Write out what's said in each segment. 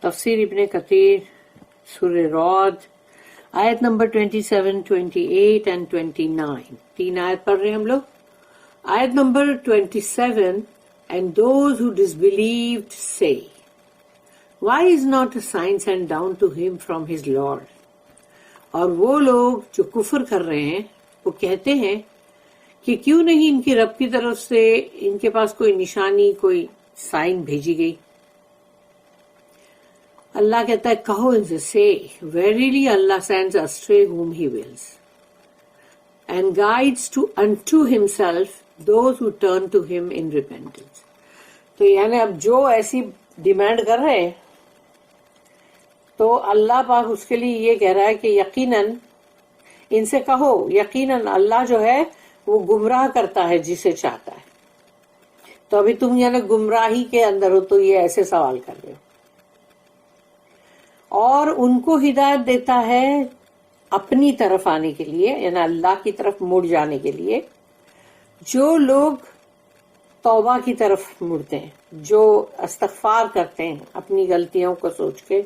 تفسیر ابن کثیر سورہ رعد آیت نمبر 27, 28 and 29. 3 آیت پڑھ رہے ہیں ہم لوگ. آیت number 27. And those who disbelieved say, why is not a sign sent down to him from his Lord? اور وہ لوگ جو کفر کر رہے ہیں وہ کہتے ہیں کہ کیوں نہیں ان کی رب کی طرف سے ان کے پاس کوئی نشانی، کوئی سائن بھیجی گئی. اللہ کہتا ہے کہو ان سے، say verily Allah sends astray whom he wills and guides unto himself those who turn to him in repentance. تو یعنی اب جو ایسی ڈیمانڈ کر رہے ہیں تو اللہ پاک اس کے لیے یہ کہہ رہا ہے کہ یقیناً ان سے کہو، یقیناً اللہ جو ہے وہ گمراہ کرتا ہے جسے چاہتا ہے. تو ابھی تم یعنی گمراہی کے اندر ہو تو یہ ایسے سوال کر رہے ہو. اور ان کو ہدایت دیتا ہے اپنی طرف آنے کے لیے، یعنی اللہ کی طرف مڑ جانے کے لیے. جو لوگ توبہ کی طرف مڑتے ہیں، جو استغفار کرتے ہیں اپنی غلطیوں کو سوچ کے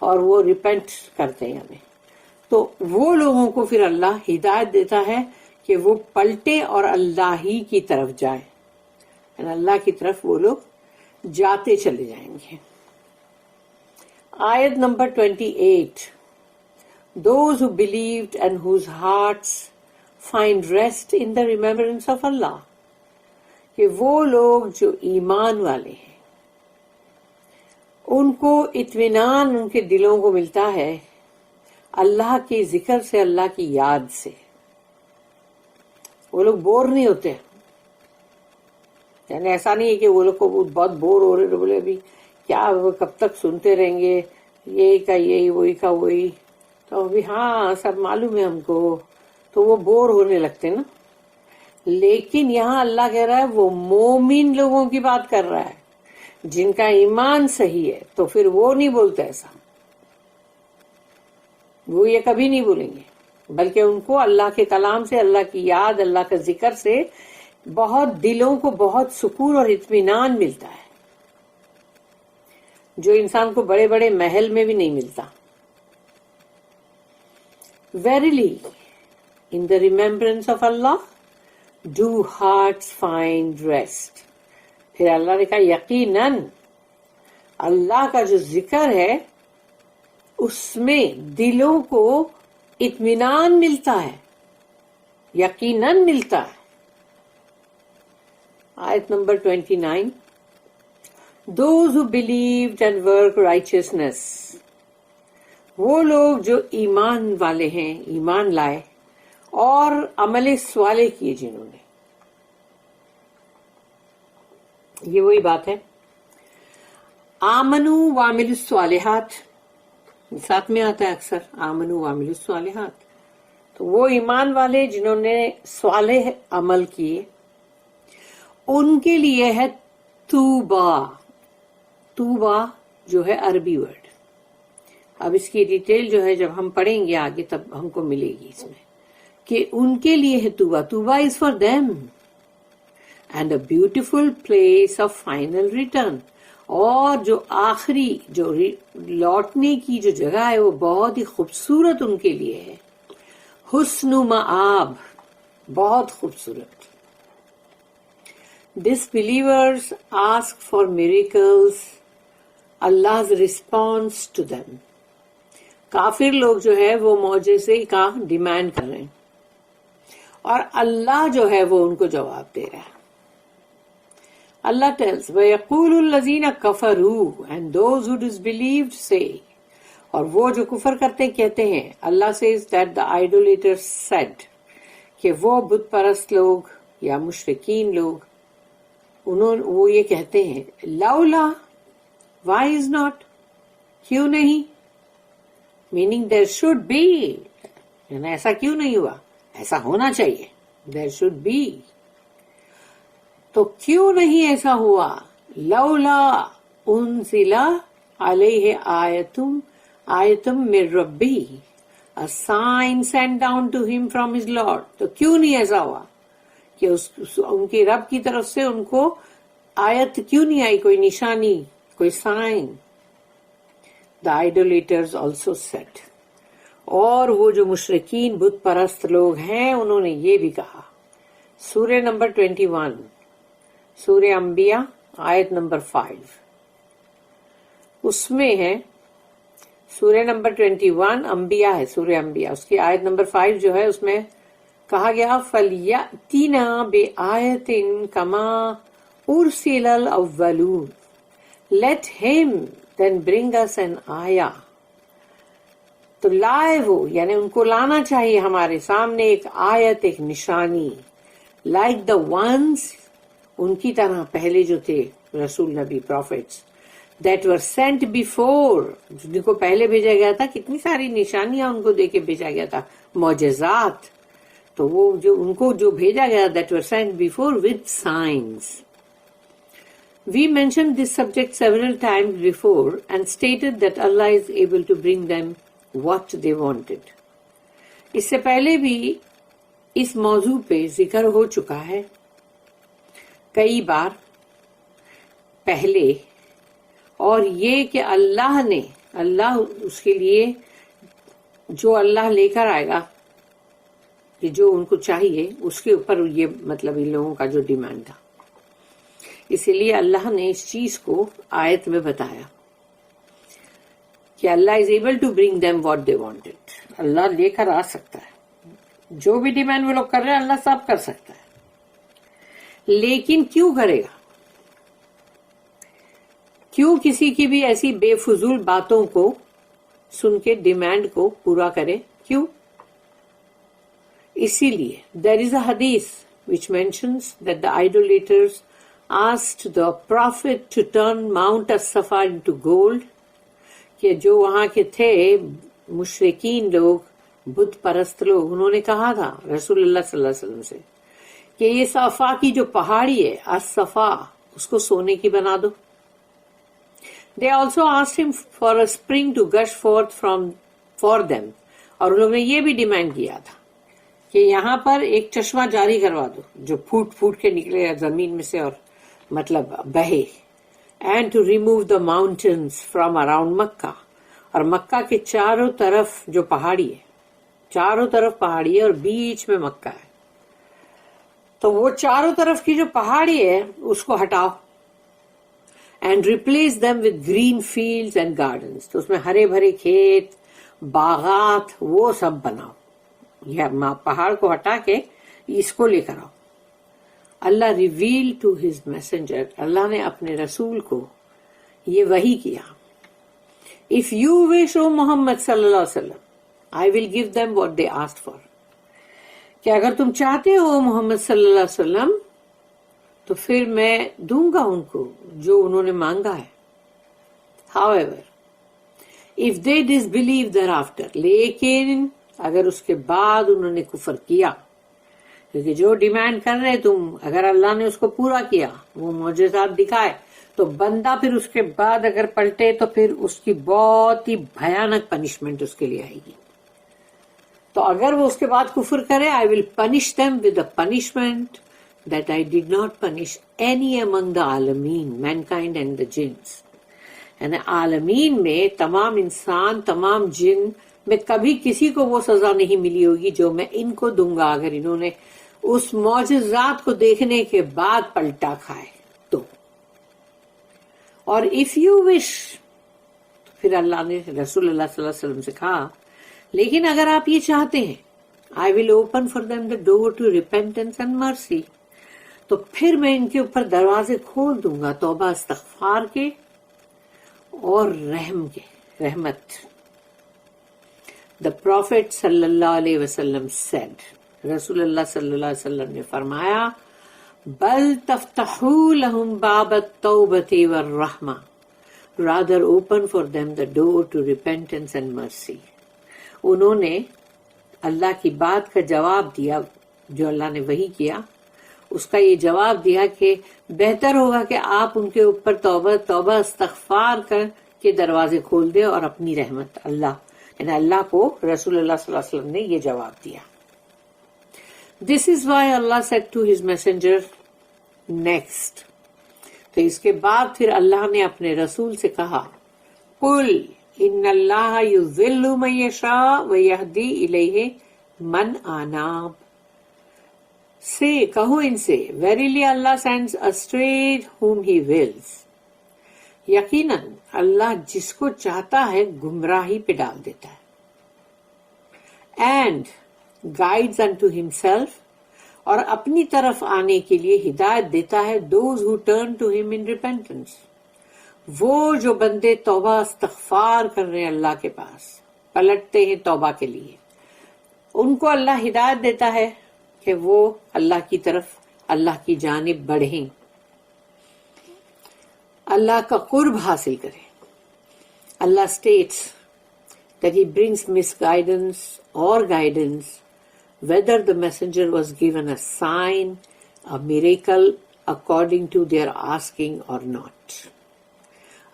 اور وہ ریپینٹ کرتے ہیں ہمیں، تو وہ لوگوں کو پھر اللہ ہدایت دیتا ہے کہ وہ پلٹے اور اللہ ہی کی طرف جائیں، یعنی اللہ کی طرف وہ لوگ جاتے چلے جائیں گے. آیت number 28. Those who believed and whose hearts find rest in the remembrance of Allah. کہ وہ لوگ جو ایمان والے ہیں ان کو اطمینان ان کے دلوں کو ملتا ہے اللہ کے ذکر سے، اللہ کی یاد سے. وہ لوگ بور نہیں ہوتے، یعنی ایسا نہیں ہے کہ وہ لوگ کو بہت بور ہو رہے، بولے ابھی کیا وہ کب تک سنتے رہیں گے، یہی کا یہی وہی کا وہی، تو ابھی ہاں سب معلوم ہے ہم کو، تو وہ بور ہونے لگتے نا. لیکن یہاں اللہ کہہ رہا ہے وہ مومن لوگوں کی بات کر رہا ہے جن کا ایمان صحیح ہے، تو پھر وہ نہیں بولتے ایسا، وہ یہ کبھی نہیں بولیں گے، بلکہ ان کو اللہ کے کلام سے، اللہ کی یاد، اللہ کا ذکر سے بہت دلوں کو بہت سکون اور اطمینان ملتا ہے، جو انسان کو بڑے بڑے محل میں بھی نہیں ملتا. Verily, in the remembrance of Allah, do hearts find rest. پھر اللہ نے کہا یقیناً اللہ کا جو ذکر ہے اس میں دلوں کو اطمینان ملتا ہے، یقیناً ملتا ہے. آیت number 29. Those who believed and worked righteousness. وہ لوگ جو ایمان والے ہیں، ایمان لائے اور عمل صالح کیے جنہوں نے. یہ وہی بات ہے آمنو وعملوا الصالحات، ساتھ میں آتا ہے اکثر آمنو وعملوا الصالحات. تو وہ ایمان والے جنہوں نے صالح عمل کیے ان کے لیے ہے توبہ. توبہ جو ہے عربی ورڈ، اب اس کی ڈیٹیل جو ہے جب ہم پڑھیں گے آگے تب ہم کو ملے گی اس میں، کہ ان کے لیے ہے توبہ. توبہ is for them and a beautiful place of final return. اور جو آخری جو لوٹنے کی جو جگہ ہے وہ بہت ہی خوبصورت ان کے لیے ہے. حسن مآب، بہت خوبصورت. Disbelievers ask for miracles, Allah's response to them. کافر لوگ جو ہے وہ معجزے کا ڈیمانڈ کر رہے ہیں اور اللہ جو ہے وہ ان کو جواب دے رہا ہے. اللہ tells وَيَقُولُ الَّذِينَ كَفَرُوا and those who disbelieved say. اور وہ جو کفر کرتے کہتے ہیں، اللہ says that the idolaters said کہ وہ بت پرست لوگ یا مشرکین لوگ وہ یہ کہتے ہیں لولا، why is not، کیوں نہیں، meaning there should be، یعنی ایسا کیوں نہیں ہوا، ایسا ہونا چاہیے، there should be. تو کیوں نہیں ایسا ہوا، لولا انزل علیہ آیتم من ربی، a sign sent down to him from his Lord. تو کیوں نہیں ایسا ہوا کہ ان کی رب کی طرف سے ان کو آیت کیوں نہیں آئی، کوئی نشانی، کوئی sign. the idolaters also said. اور وہ جو مشرکین بت پرست لوگ ہیں انہوں نے یہ بھی کہا. سورہ نمبر 21 سورہ انبیاء آیت نمبر 5 اس میں ہے. سورہ نمبر 21 انبیاء ہے, سورہ انبیاء, اس کی آیت نمبر 5 جو ہے اس میں کہا گیا فَلْيَأْتِنَا بِآیَةٍ كَمَا أُرْسِلَ الْأَوَّلُونَ. Let him then bring us an ayah. تو لائے وہ, یعنی ان کو لانا چاہیے ہمارے سامنے ایک آیت, ایک نشانی, like the ones, ان کی طرح پہلے جو تھے رسول نبی prophets, that were sent before, جن کو پہلے بھیجا گیا تھا. کتنی ساری نشانیاں ان کو دے کے بھیجا گیا تھا, معجزات. تو وہ جو ان کو جو بھیجا گیا that were sent before with signs. We mentioned this subject several times before and stated that Allah is able to bring them what they wanted. اس سے پہلے بھی اس موضوع پہ ذکر ہو چکا ہے کئی بار پہلے, اور یہ کہ اللہ اس کے لیے جو اللہ لے کر آئے گا کہ جو ان کو چاہیے اس کے اوپر یہ مطلب ان لوگوں کا جو ڈیمانڈ تھا, اسی لیے اللہ نے اس چیز کو آیت میں بتایا کہ اللہ is able to bring them what they wanted. اللہ لے کر آ سکتا ہے, جو بھی ڈیمانڈ وہ لوگ کر رہے ہیں اللہ سب کر سکتا ہے, لیکن کیوں کرے گا؟ کیوں کسی کی بھی ایسی بے فضول باتوں کو سن کے ڈیمانڈ کو پورا کرے؟ کیوں؟ اسی لیے there is a hadith which mentions that the idolaters asked the prophet to turn Mount as-Safa into gold, کہ جو وہاں کے تھے مشرکین لوگ, بت پرست لوگ, انہوں نے کہا تھا رسول اللہ صلی اللہ علیہ وسلم سے کہ یہ صفا کی جو پہاڑی ہے as-Safa, اس کو سونے کی بنا دو. They also asked him for a spring to gush forth for them, اور انہوں نے یہ بھی ڈیمانڈ کیا تھا کہ یہاں پر ایک چشمہ جاری کروا دو جو پھوٹ پھوٹ کے نکلے زمین میں سے اور مطلب بہے. And to remove the mountains from around مکہ, اور مکہ کے چاروں طرف جو پہاڑی ہے, چاروں طرف پہاڑی ہے اور بیچ میں مکہ ہے, تو وہ چاروں طرف کی جو پہاڑی ہے اس کو ہٹاؤ. And replace them with green fields and gardens, تو اس میں ہرے بھرے کھیت, باغات, وہ سب بناؤ. یہ پہاڑ کو ہٹا کے اس کو لے کر آؤ. اللہ ریویل ٹو ہز میسنجر, اللہ نے اپنے رسول کو یہ وحی کیا. اف یو وش او محمد صلی اللہ علیہ وسلم, I will give them what they asked for, کہ اگر تم چاہتے ہو محمد صلی اللہ علیہ وسلم تو پھر میں دوں گا ان کو جو انہوں نے مانگا ہے. However, if they disbelieve thereafter, لیکن اگر اس کے بعد انہوں نے کفر کیا, کیونکہ جو ڈیمانڈ کر رہے تم, اگر اللہ نے اس کو پورا کیا, وہ معجزات دکھائے, تو بندہ پھر اس کے بعد اگر پلٹے تو پھر اس کی بہت ہی بھیانک پنشمنٹ اس کے لیے آئے گی. تو اگر وہ اس کے بعد کفر کرے, I will punish them with a punishment that I did not punish any among the عالمین, mankind and the jinns. یعنی عالمین میں تمام انسان, تمام جن میں کبھی کسی کو وہ سزا نہیں ملی ہوگی جو میں ان کو دوں گا اگر انہوں نے اس معجزات کو دیکھنے کے بعد پلٹا کھائے تو. اور if you wish, پھر اللہ نے رسول اللہ صلی اللہ علیہ وسلم سے کہا لیکن اگر آپ یہ چاہتے ہیں, I will open for them the door to repentance and mercy, تو پھر میں ان کے اوپر دروازے کھول دوں گا توبہ استغفار کے اور رحم کے, رحمت. The Prophet صلی اللہ علیہ وسلم said, رسول اللہ صلی اللہ علیہ وسلم نے فرمایا, بل تفتحوا لهم باب التوبة والرحمة, rather open for them the door to repentance and mercy. انہوں نے اللہ کی بات کا جواب دیا, جو اللہ نے وحی کیا اس کا یہ جواب دیا کہ بہتر ہوگا کہ آپ ان کے اوپر توبہ استغفار کر کے دروازے کھول دیں اور اپنی رحمت, اللہ یعنی اللہ کو رسول اللہ صلی اللہ علیہ وسلم نے یہ جواب دیا. This is why Allah said to his messenger next, تو اس کے بعد پھر اللہ نے اپنے رسول سے کہا, قل, ان اللہ یضل من یشاء ویہدی الیہ من آناب. سے کہو ان سے verily Allah sends astray whom he wills. یقیناً اللہ جس کو چاہتا ہے گمراہی پہ ڈال دیتا ہے. اینڈ گائیڈز unto himself, اور اپنی طرف آنے کے لیے ہدایت دیتا ہے those who turn to him in repentance. وہ جو بندے توبہ استغفار کر رہے ہیں اللہ کے پاس، پلٹتے ہیں توبہ کے لیے، ان کو اللہ ہدایت دیتا ہے کہ وہ اللہ کی طرف، اللہ کی جانب بڑھیں، اللہ کا قرب حاصل کریں. اللہ states that he brings misguidance or guidance whether the messenger was given a sign, a miracle according to their asking or not.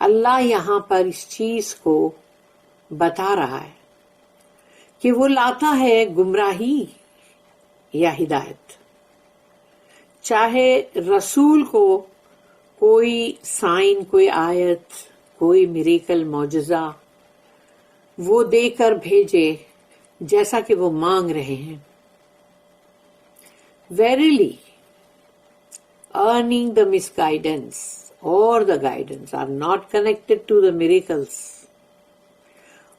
اللہ یہاں پر اس چیز کو بتا رہا ہے کہ وہ لاتا ہے گمراہی یا ہدایت، چاہے رسول کو کوئی سائن، کوئی آیت، کوئی میریکل، معجزہ وہ دے کر بھیجے جیسا کہ وہ مانگ رہے ہیں. Verily, earning the misguidance or the guidance are not connected to the miracles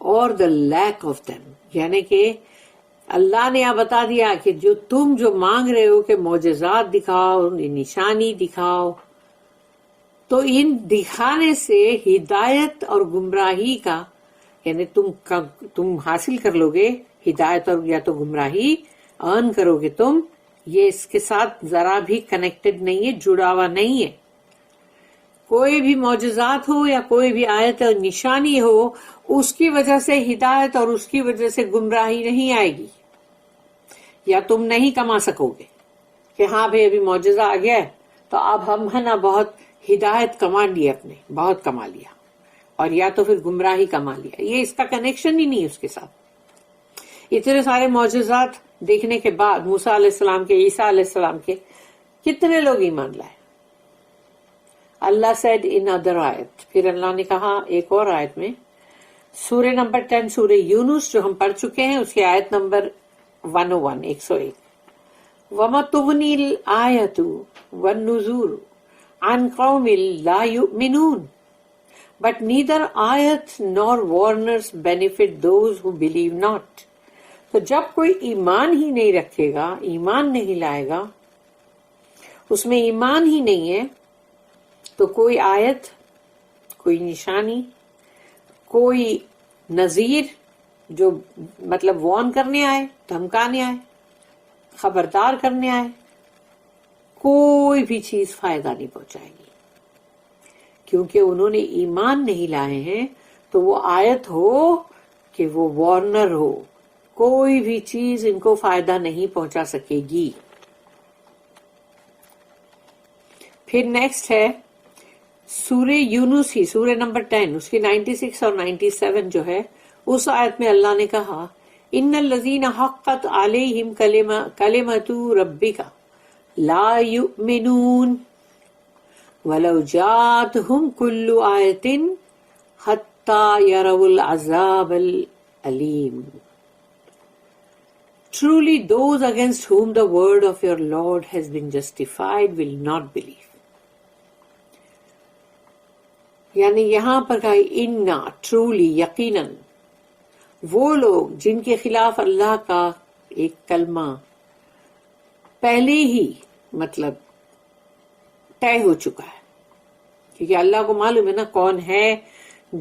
or the lack of them. یعنی کہ اللہ نے یہاں بتا دیا کہ تم جو مانگ رہے ہو کہ معجزات دکھاؤ، نشانی دکھاؤ، تو ان دکھانے سے ہدایت اور گمراہی کا، یعنی تم حاصل کر لو گے ہدایت اور یا تو گمراہی ارن کرو گے تم، یہ اس کے ساتھ ذرا بھی کنیکٹڈ نہیں ہے، جڑا ہوا نہیں ہے. کوئی بھی معجزات ہو یا کوئی بھی آیت اور نشانی ہو، اس کی وجہ سے ہدایت اور اس کی وجہ سے گمراہی نہیں آئے گی، یا تم نہیں کما سکو گے کہ ہاں بھائی ابھی معجزہ آ گیا ہے تو اب ہم ہے نا بہت ہدایت کما لی، اپنے بہت کما لیا، اور یا تو پھر گمراہی کما لیا. یہ اس کا کنیکشن ہی نہیں اس کے ساتھ. اتنے سارے معجزات دیکھنے کے بعد موسیٰ علیہ السلام کے، عیسیٰ علیہ السلام کے، کتنے لوگ ایمان لائے؟ اللہ said in other آیت، پھر اللہ نے کہا ایک اور آیت میں، سورہ نمبر 10 سورہ یونس جو ہم پڑھ چکے ہیں، اس کی آیت نمبر 101 101، وَمَا تُغْنِي الْآيَةُ وَالنُّذُورُ عَنْ قَوْمٍ لَا يُؤْمِنُونَ But neither ayat nor warners benefit those who believe not. تو جب کوئی ایمان ہی نہیں رکھے گا، ایمان نہیں لائے گا، اس میں ایمان ہی نہیں ہے، تو کوئی آیت، کوئی نشانی، کوئی نذیر جو مطلب وارن کرنے آئے، دھمکانے آئے، خبردار کرنے آئے، کوئی بھی چیز فائدہ نہیں پہنچائے گی، کیونکہ انہوں نے ایمان نہیں لائے ہیں. تو وہ آیت ہو کہ وہ وارنر ہو، کوئی بھی چیز ان کو فائدہ نہیں پہنچا سکے گی. پھر نیکسٹ ہے سورہ یونس ہی، سورہ نمبر 10، اس کی 96 اور 97 جو ہے، اس آیت میں اللہ نے کہا ان الذین حقت علیہم کلمۃ ربک لا یؤمنون وَلَوْ جَاءَتْهُمْ كُلُّ آیَةٍ حَتَّى يَرَوُا الْعَذَابَ الْأَلِيمَ. Truly those against whom the word of your Lord has been justified will not believe. یعنی یہاں پر کہا اِنَّا truly یقیناً وہ لوگ جن کے خلاف اللہ کا ایک کلمہ پہلے ہی مطلب طے ہو چکا ہے، کیونکہ اللہ کو معلوم ہے نا کون ہے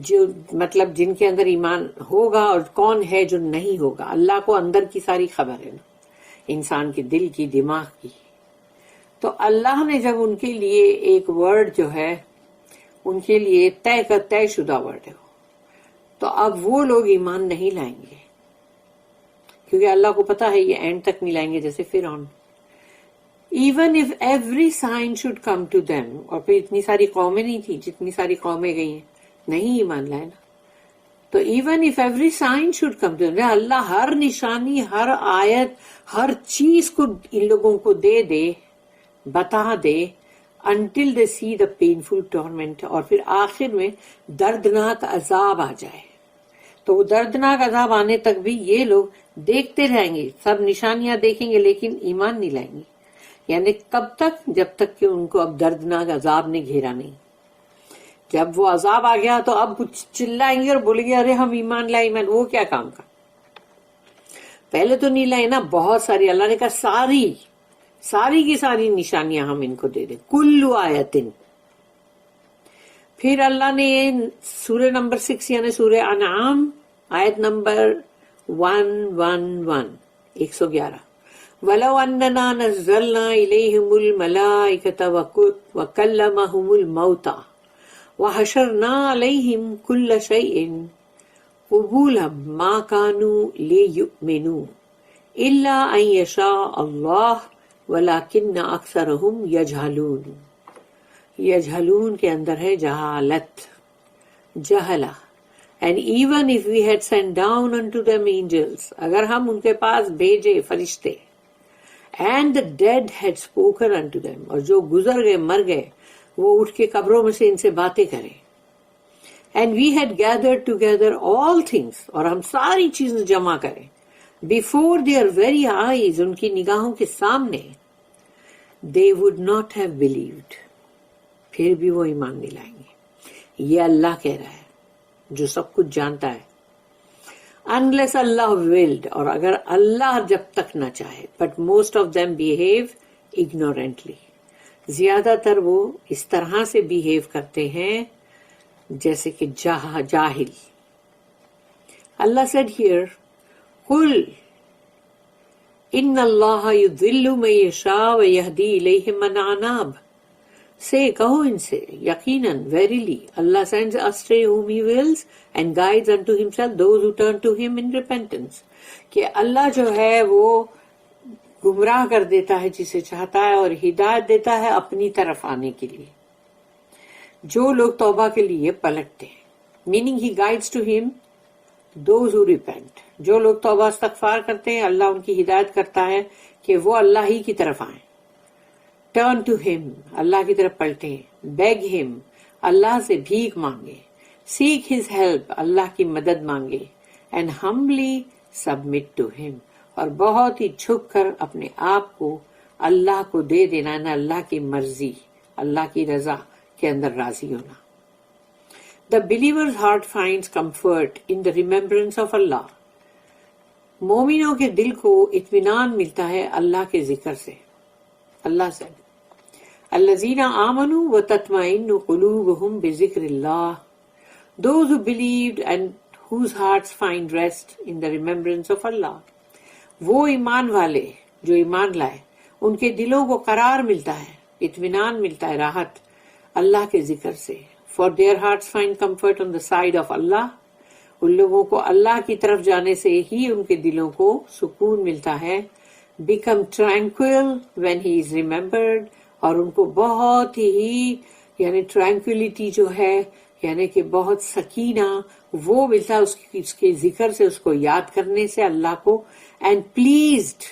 جو مطلب جن کے اندر ایمان ہوگا اور کون ہے جو نہیں ہوگا. اللہ کو اندر کی ساری خبر ہے نا، انسان کے دل کی، دماغ کی. تو اللہ نے جب ان کے لیے ایک ورڈ جو ہے ان کے لیے طے شدہ ورڈ ہے، تو اب وہ لوگ ایمان نہیں لائیں گے، کیونکہ اللہ کو پتا ہے یہ اینڈ تک نہیں لائیں گے. جیسے فرعون، even if every sign should come to them، اور پھر اتنی ساری قومیں نہیں تھی جتنی ساری قومیں گئی ہیں، نہیں ایمان لائے نا. تو even if every sign should come to them، اللہ ہر نشانی، ہر آیت، ہر چیز کو ان لوگوں کو دے بتا دے until they see the painful torment، اور پھر آخر میں دردناک عذاب آ جائے. تو وہ دردناک عذاب آنے تک بھی یہ لوگ دیکھتے رہیں گے، سب نشانیاں دیکھیں گے لیکن ایمان نہیں لائیں گے. یعنی کب تک؟ جب تک کہ ان کو اب دردناک عذاب نے گھیرا نہیں. جب وہ عذاب آ گیا تو اب چلائیں گے اور بولیں گے ارے ہم ایمان لائے. ایمان وہ کیا کام کا؟ پہلے تو نہیں لائے نا، بہت ساری. اللہ نے کہا ساری کی ساری نشانیاں ہم ان کو دے دیں، کلو آیتن. پھر اللہ نے سورہ نمبر 6 یعنی سورہ انعام آیت نمبر 111 وَلَوْ أَنَّنَا نَزَّلْنَا إِلَيْهِمُ الْمَلَائِكَةَ وَكَلَّمَهُمُ الْمَوْتَى وَحَشَرْنَا عَلَيْهِمْ كُلَّ شَيْءٍ قُبُولًا مَا كَانُوا لِيُؤْمِنُوا إِلَّا أَن يَشَاءَ اللَّهُ وَلَكِنَّ أَكْثَرَهُمْ يَجْهَلُونَ. یجہلون کے اندر ہے جہالت، جہلا. And even if we had sent down unto them angels، اگر ہم ان کے پاس بھیجے فرشتے، and the dead had spoken unto them، اور جو گزر گئے مر گئے وہ اٹھ کے قبروں میں سے ان سے باتیں کریں. And we had gathered together all things، اور ہم ساری چیزیں جمع کریں before their very eyes، ان کی نگاہوں کے سامنے. they would not have believed، پھر بھی وہ ایمان نہیں لائیں گے. یہ اللہ کہہ رہا ہے جو سب کچھ جانتا ہے. unless اللہ willed، اور اگر اللہ جب تک نہ چاہے. but most of them behave ignorantly، زیادہ تر وہ اس طرح سے behave کرتے ہیں جیسے کہ جاہل. اللہ said here قل ان اللہ یضل من یشاء ویہدی الیہ من اناب. سے کہو ان سے یقیناً verily Allah sends astray whom he wills and guides unto himself those who turn to him in repentance. کہ اللہ جو ہے وہ گمراہ کر دیتا ہے جسے چاہتا ہے اور ہدایت دیتا ہے اپنی طرف آنے کے لیے جو لوگ توبہ کے لیے پلٹتے ہیں. meaning he guides to him those who repent. جو لوگ توبہ استغفار کرتے ہیں اللہ ان کی ہدایت کرتا ہے کہ وہ اللہ ہی کی طرف آئیں. ٹرن ٹو ہم، اللہ کی طرف پلٹیں. بیگ ہم، اللہ سے بھیک مانگے. سیک ہز ہیلپ، اللہ کی مدد مانگے. اینڈ ہمبلی سبمٹ ٹو ہم، اور بہت ہی جھک کر اپنے آپ کو اللہ کو دے دینا، نہ اللہ کی مرضی، اللہ کی رضا کے اندر راضی ہونا. The believer's heart finds comfort in the remembrance of Allah. مومنوں کے دل کو اطمینان ملتا ہے اللہ کے ذکر سے. اللہ سے الذین آمنوا وتطمئن قلوبهم بذکر اللہ. Those who believed and whose hearts find rest in the remembrance of Allah. وہ ایمان والے جو ایمان لائے ان کے دلوں کو قرار ملتا ہے، اطمینان ملتا ہے، راحت اللہ کے ذکر سے. For their hearts find comfort on the side of Allah. ان لوگوں کو اللہ کی طرف جانے سے ہی ان کے دلوں کو سکون ملتا ہے. Become tranquil when he is remembered، اور ان کو بہت ہی یعنی tranquility جو ہے یعنی کہ بہت سکینہ وہ ملتا ہے اس کے ذکر سے، اس کو یاد کرنے سے اللہ کو. and pleased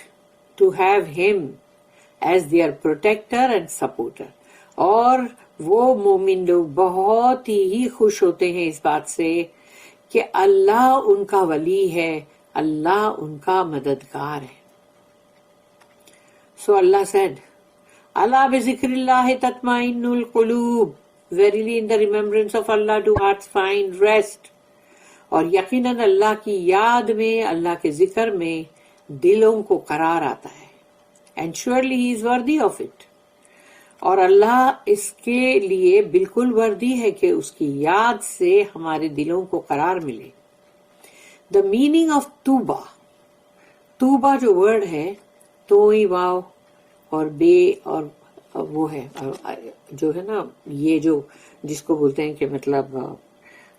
to have him as their protector and supporter. اور وہ مومن لوگ بہت ہی خوش ہوتے ہیں اس بات سے کہ اللہ ان کا ولی ہے، اللہ ان کا مددگار ہے. So Allah said, Allah بذکر اللہ تطمئن القلوب. Verily in the remembrance of Allah do hearts find rest. اور یقیناً اللہ کی یاد میں، اللہ کے ذکر میں دلوں کو قرار آتا ہے. And surely he is worthy of it. اور اللہ اس کے لیے بالکل وردی ہے کہ اس کی یاد سے ہمارے دلوں کو قرار ملے. The meaning of توبہ، توبہ جو ورڈ ہے توئی واو اور بے اور وہ ہے جو ہے نا یہ جو جس کو بولتے ہیں کہ مطلب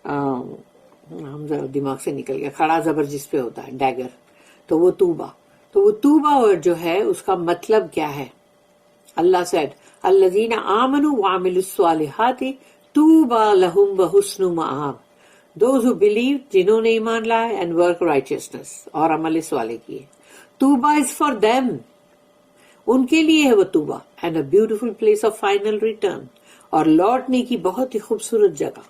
ہم دماغ سے نکل گیا، کھڑا زبر جس پہ ہوتا ہے ڈیگر، تو وہ توبہ. تو وہ توبہ ورڈ جو ہے اس کا مطلب کیا ہے؟ اللہ سیڈ الذین آمنوا وعملوا الصالحات طوبی لہم وحسن مآب. Those who believed، جنہوں نے ایمان لائے، and work righteousness، اور عمل صالح کیے. توبہ is for them، ان کے لیے ہے وہ توبہ. and a beautiful place of final return، اور لوٹنے کی بہت ہی خوبصورت جگہ.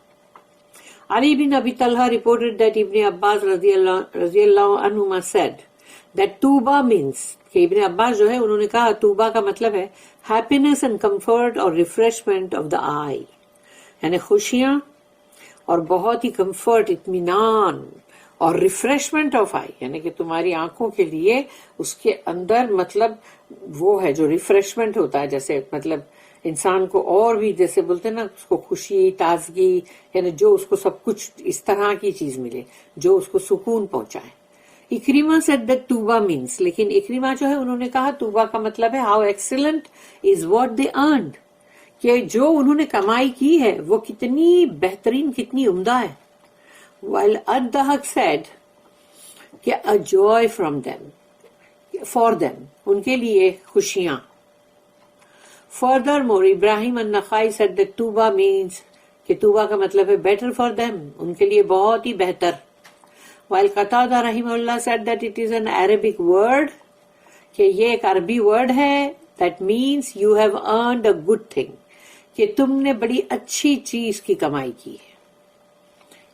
Ali bin Abi Talha reported that Ibn Abbas radiyallahu anhuma said that Tuba means, کہ ابن عباس جو ہے انہوں نے کہا توبہ کا مطلب ہے happiness and comfort اور refreshment of the eye، یعنی خوشیاں اور بہت ہی کمفرٹ، اطمینان اور ریفریشمنٹ آف آئی، یعنی کہ تمہاری آنکھوں کے لیے اس کے اندر مطلب وہ ہے جو ریفریشمنٹ ہوتا ہے، جیسے مطلب انسان کو اور بھی جیسے بولتے ہیں نا اس کو خوشی، تازگی، یعنی جو اس کو سب کچھ اس طرح کی چیز ملے جو اس کو سکون پہنچائے۔ اکریمہ said that توبہ means، لیکن اکریمہ جو ہے انہوں نے کہا توبہ کا مطلب ہے how excellent is what they earned، کہ جو انہوں نے کمائی کی ہے وہ کتنی بہترین، کتنی عمدہ ہے۔ while الضحاک said کہ a joy from them، for them، ان کے لیے خوشیاں۔ Furthermore ابراہیم النخعی said that توبہ means کہ توبہ کا مطلب ہے better for them، ان کے لیے بہت ہی بہتر۔ while قتادہ رحمہ اللہ said that it is an Arabic word، کہ یہ ایک عربی ورڈ ہے that means you have earned a good thing، کہ تم نے بڑی اچھی چیز کی کمائی کی ہے۔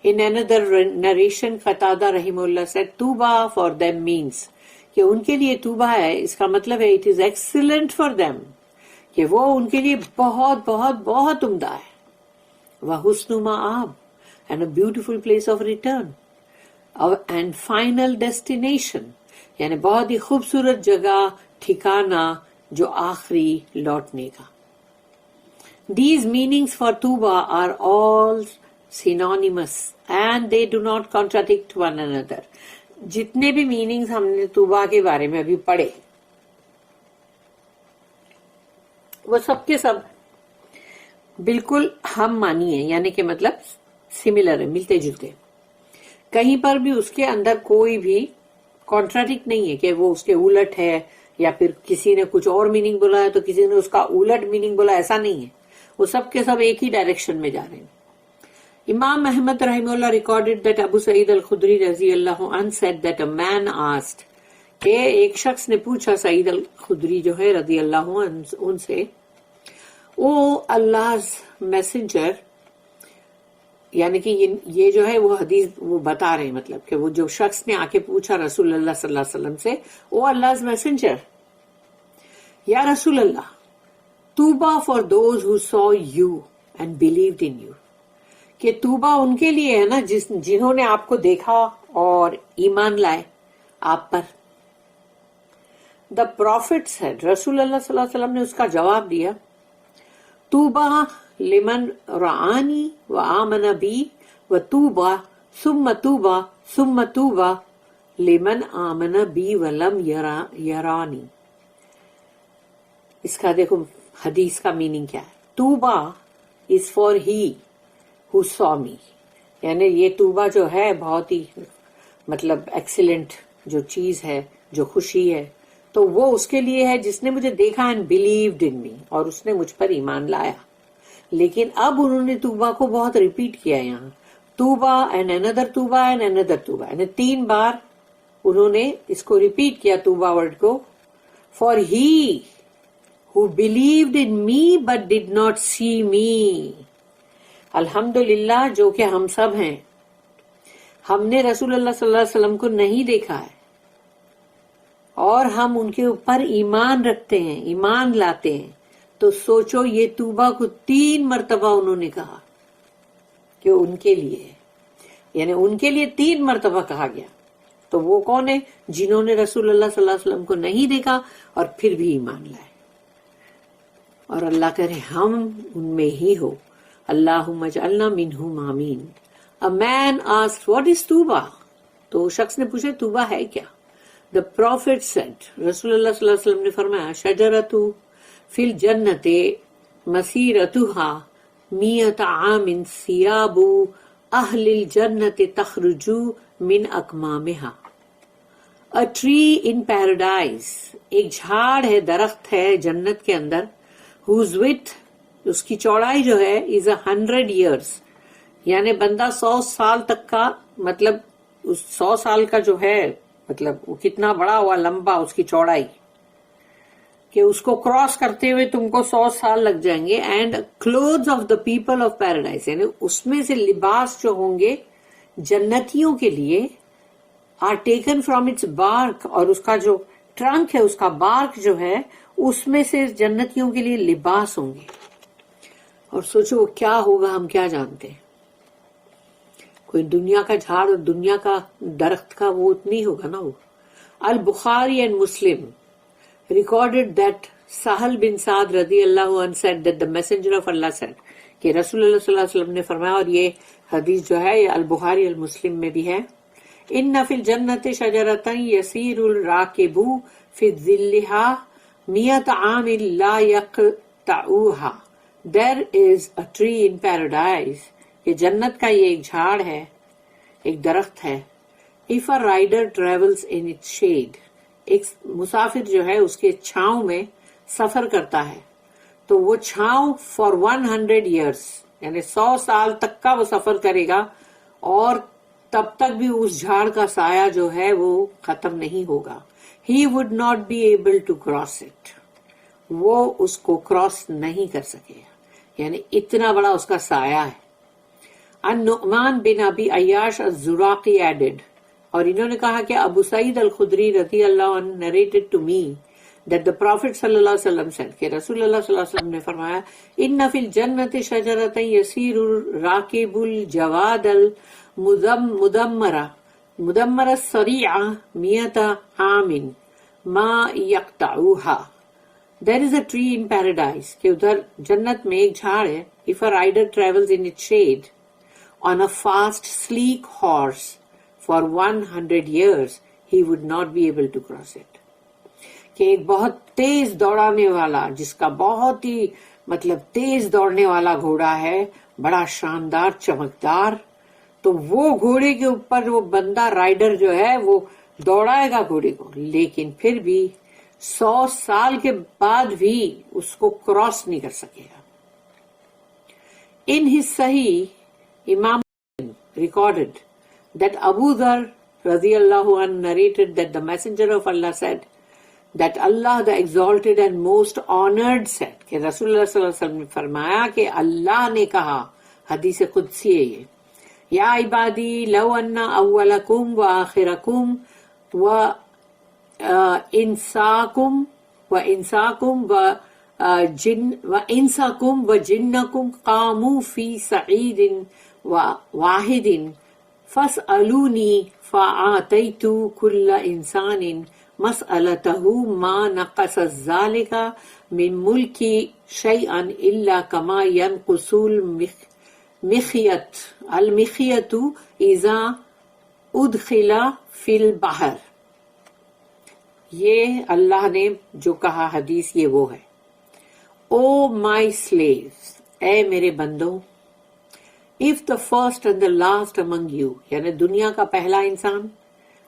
In another narration قتادہ رحمہ اللہ said توبہ for them means، کہ ان کے لیے توبہ ہے اس کا مطلب ہے it is excellent for them، کہ وہ ان کے لیے بہت بہت بہت عمدہ ہے۔ وَحُسْنُ مَآب، and a beautiful place of return، and final destination، یعنی بہت ہی خوبصورت جگہ، ٹھکانہ جو آخری لوٹنے کا۔ These meanings for توبہ are all synonymous and they do not contradict one another۔ جتنے بھی میننگز ہم نے توبہ کے بارے میں ابھی پڑھے وہ سب کے سب بالکل ہم مانی ہیں، یعنی کہ مطلب سملر ہے، ملتے جلتے، کہیں پر بھی اس کے اندر کوئی بھی کانٹراڈکٹ نہیں ہے کہ وہ اس کے الٹ ہے، یا پھر کسی نے کچھ اور میننگ بولا ہے تو کسی نے اس کا الٹ میننگ بولا، ایسا نہیں ہے، وہ سب کے سب ایک ہی ڈائریکشن میں جا رہے ہیں۔ امام احمد رحمہ اللہ ریکارڈڈ دیٹ ابو سعید الخدری رضی اللہ عنہ said that a man asked، کہ ایک شخص نے پوچھا سعید الخدری جو ہے رضی اللہ عنہ ان سے، او Allah's messenger، یعنی کہ یہ جو ہے وہ حدیث وہ بتا رہے ہیں، مطلب کہ وہ جو شخص نے آ کے پوچھا رسول اللہ صلی اللہ علیہ وسلم سے، او Allah's messenger، یا رسول اللہ، توبہ for those who saw you and believed in you، کہ توبہ ان کے لیے ہے نا جنہوں نے آپ کو دیکھا اور ایمان لائے آپ پر۔ The prophet said، رسول اللہ صلی اللہ علیہ وسلم نے اس کا جواب دیا، توبہ لمن رعانی و آمن بی و توبہ ثم توبہ ثم توبہ لمن آمن بی ولم یرانی۔ اس کا دیکھو حدیث کا میننگ کیا ہے، توبہ is for he who saw me، یعنی یہ توبہ جو ہے بہت ہی مطلب ایکسیلنٹ جو چیز ہے، جو خوشی ہے، تو وہ اس کے لیے ہے جس نے مجھے دیکھا and believed in me، اور اس نے مجھ پر ایمان لایا۔ لیکن اب انہوں نے توبہ کو بہت ریپیٹ کیا یہاں، توبہ and another توبہ and another توبہ، یعنی 3 بار انہوں نے اس کو ریپیٹ کیا توبہ ورڈ کو۔ for he who believed in me but did not see me، الحمدللہ جو کہ ہم سب ہیں، ہم نے رسول اللہ صلی اللہ علیہ وسلم کو نہیں دیکھا ہے اور ہم ان کے اوپر ایمان رکھتے ہیں، ایمان لاتے ہیں، تو سوچو یہ توبہ کو 3 مرتبہ انہوں نے کہا کہ ان کے لیے ہے، یعنی ان کے لیے 3 مرتبہ کہا گیا، تو وہ کون ہے؟ جنہوں نے رسول اللہ صلی اللہ علیہ وسلم کو نہیں دیکھا اور پھر بھی ایمان لائے۔ اور اللہ کرے ہم ان میں ہی ہو، اللہم اجعلنا منہم آمین۔ A man asked, what is توبہ؟ تو شخص نے پوچھا توبہ ہے کیا؟ The prophet said، رسول اللہ صلی اللہ علیہ وسلم نے فرمایا، شجرۃ فی الجنۃ مسیرتها 100 عام ثیاب اہل الجنۃ تخرج من اکمامها۔ A tree in paradise، ایک جھاڑ ہے، درخت ہے جنت کے اندر، whose width، اس کی چوڑائی جو ہے is 100 years، یعنی بندہ 100 سال تک کا، مطلب اس 100 سال کا جو ہے مطلب وہ کتنا بڑا ہوا، لمبا اس کی چوڑائی۔ کہ اس کو کراس کرتے ہوئے تم کو 100 سال لگ جائیں گے. And clothes of the people of paradise, یعنی اس میں سے لباس جو ہوں گے جنتیوں کے لیے، آر ٹیکن فرام اٹس بارک، اور اس کا جو ٹرنک ہے، اس کا بارک جو ہے، اس میں سے جنتیوں کے لیے لباس ہوں گے. اور سوچو وہ کیا ہوگا، ہم کیا جانتے ہیں. کوئی دنیا کا جھاڑ اور دنیا کا درخت کا وہ نہیں ہوگا نا. وہ البخاری اینڈ مسلم recorded that Sahal bin Saad رضی اللہ عنہ said that the messenger of Allah said کہ رسول اللہ صلی اللہ علیہ وسلم نے فرمایا، اور یہ حدیث جو ہے یہ البخاری المسلم میں بھی ہے، ان فی الجنت شجرۃ یسیر الراکب فی ظلها 100 عام لا یقطعوها. There is a tree in paradise، یہ جنت کا یہ ایک جھاڑ ہے، ایک درخت ہے. If a rider travels in its shade، ایک مسافر جو ہے اس کے چھاؤں میں سفر کرتا ہے، تو وہ چھاؤں فار 100 years، یعنی 100 سال تک کا وہ سفر کرے گا، اور تب تک بھی اس جھاڑ کا سایہ جو ہے وہ ختم نہیں ہوگا. He would not be able to cross it، وہ اس کو کراس نہیں کر سکے گا، یعنی اتنا بڑا اس کا سایہ ہے. النعمان بن ابی عیاش الزراقی added، اور انہوں نے کہا کہ ابو سعید الخدری رضی اللہ عنہ narrated to me that the Prophet صلی اللہ علیہ وسلم said کہ رسول اللہ صلی اللہ علیہ وسلم نے فرمایا، ان فی الجنت شجرۃ یسیر الراکب الجواد المدمرہ السریعہ 100 عام ما یقطعوها. There is a tree in paradise کہ ادھر جنت میں ایک جھاڑ ہے. If a rider travels in its shade on a fast sleek horse for 100 years he would not be able to cross it. کہ ایک بہت تیز دوڑانے والا، جس کا بہت ہی تیز دوڑنے والا گھوڑا ہے، بڑا شاندار چمکدار، تو وہ گھوڑے کے اوپر وہ بندہ رائڈر جو ہے وہ دوڑائے گا گھوڑے کو، لیکن پھر بھی 100 سال کے بعد بھی اس کو کراس نہیں کر سکے گا. In his Sahih، Imam recorded that Abu Dhar radiyallahu anhu narrated that the messenger of Allah said that Allah the exalted and most honored said کہ رسول اللہ صلی اللہ علیہ وسلم نے فرمایا کہ اللہ نے کہا، حدیث قدسی ہے یہ، یا عبادی لو ان اولکم و آخرکم و انساکم و جنکم قاموا فی سعید واحد فاسألونی فآتیت کل انسان مسألته ما نقص ذلك من ملکی شیئا الا کما ينقص المخیط اذا ادخل فی البحر. یہ اللہ نے جو کہا حدیث یہ وہ ہے، او مائی سلیوز، اے میرے بندوں، if the first and the last among you، یعنی دنیا کا پہلا انسان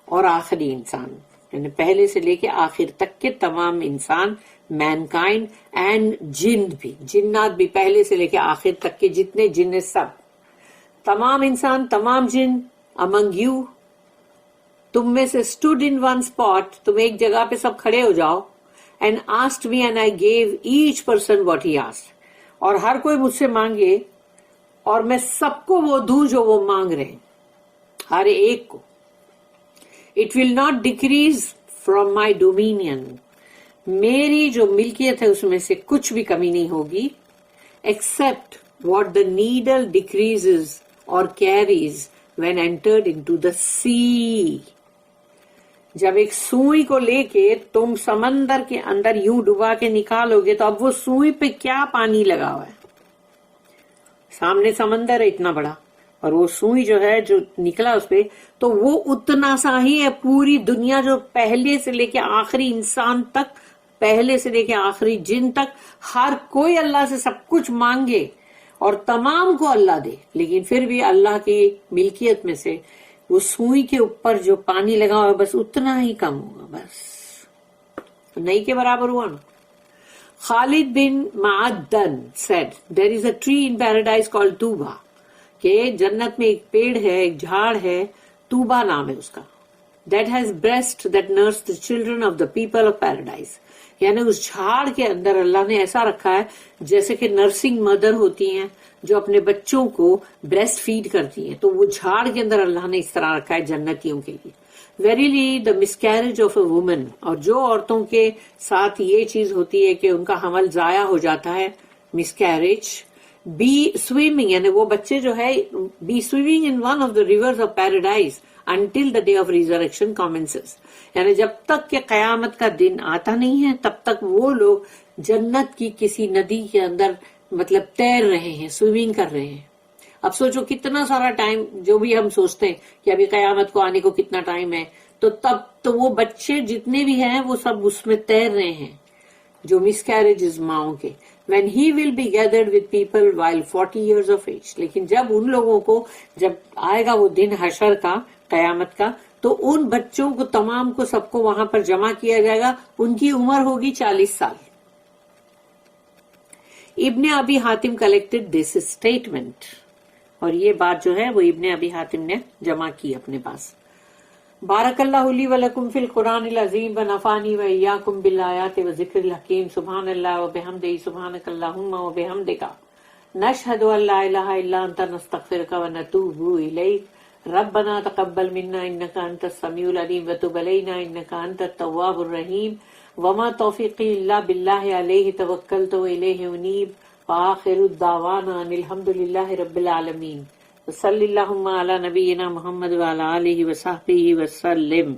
اور آخری انسان، یعنی پہلے سے لے کے آخر تک کے تمام انسان، مینکائنڈ اینڈ جن بھی، جنات بھی پہلے سے لے کے آخر تک کے جتنے جن سب، تمام انسان تمام جن، among you، تم میں سے stood in one spot، تم ایک جگہ پہ سب کھڑے ہو جاؤ، and asked me and I gave each person what he asked، اور ہر کوئی مجھ سے مانگے اور میں سب کو وہ دوں جو وہ مانگ رہے ہیں، ہر ایک کو. It will not decrease from my dominion، میری جو ملکیت ہے اس میں سے کچھ بھی کمی نہیں ہوگی، except what the needle decreases or carries when entered into the sea. جب ایک سوئی کو لے کے تم سمندر کے اندر یوں ڈبا کے نکالو گے تو اب وہ سوئی پہ کیا پانی لگا ہوا ہے، سامنے سمندر ہے اتنا بڑا، اور وہ سوئی جو ہے جو نکلا اس پہ، تو وہ اتنا سا ہی ہے. پوری دنیا جو پہلے سے لے کے آخری انسان تک، پہلے سے لے کے آخری جن تک، ہر کوئی اللہ سے سب کچھ مانگے اور تمام کو اللہ دے، لیکن پھر بھی اللہ کی ملکیت میں سے وہ سوئی کے اوپر جو پانی لگا ہوا بس اتنا ہی کم ہوگا، بس نہیں کے برابر ہوا نا. خالد بن معدن said there is a tree in paradise called tuba، کہ جنت میں ایک پیڑ ہے، ایک جھاڑ ہے، توبہ نام ہے اس کا. that has breast that nurse the children of the people of paradise. یعنی اس جھاڑ کے اندر اللہ نے ایسا رکھا ہے جیسے کہ نرسنگ مدر ہوتی ہیں جو اپنے بچوں کو بریسٹ فیڈ کرتی ہیں، تو وہ جھاڑ کے اندر اللہ نے اس طرح رکھا ہے جنتیوں کے لیے. Verily the miscarriage of a woman، اور جو عورتوں کے ساتھ یہ چیز ہوتی ہے کہ ان کا حمل ضائع ہو جاتا ہے، miscarriage، be swimming، یعنی وہ بچے جو ہے be swimming in one of the rivers of paradise until the day of resurrection commences، یعنی جب تک کہ قیامت کا دن آتا نہیں ہے تب تک وہ لوگ جنت کی کسی ندی کے اندر مطلب تیر رہے ہیں، سوئمنگ کر رہے ہیں. اب سوچو کتنا سارا ٹائم، جو بھی ہم سوچتے ہیں کہ ابھی قیامت کو آنے کو کتنا ٹائم ہے، تو تب تو وہ بچے جتنے بھی ہیں وہ سب اس میں تیر رہے ہیں جو مس کیریجز ماؤں کے. when he will be gathered with people while 40 years of age، لیکن جب ان لوگوں کو جب آئے گا وہ دن حشر کا، قیامت کا، تو ان بچوں کو تمام کو سب کو وہاں پر جمع کیا جائے گا، ان کی عمر ہوگی 40 سال. ابن ابی حاتم کلیکٹڈ دس اسٹیٹمنٹ، اور یہ بات جو ہے وہ ابن ابی حاتم نے جمع کی اپنے پاس. بارک اللہ لی ولکم فی القرآن العظیم ونفعنی وإیاکم بالآیات وذکر الحکیم. سبحان اللہ وبحمدہ، سبحانک اللہم وبحمدک، نشہد ان لا الہ الا انت، نستغفرک ونتوب الیک. ربنا تقبل منا انک انت السمیع العلیم وتب علینا انک انت التواب الرحیم. وما توفیقی الا باللہ علیہ توکلت والیہ انیب. وآخر الدعوانا ان الحمد للہ رب العالمین. صلی اللہم علی نبینا محمد وعلی آلہ وصحبہ وسلم.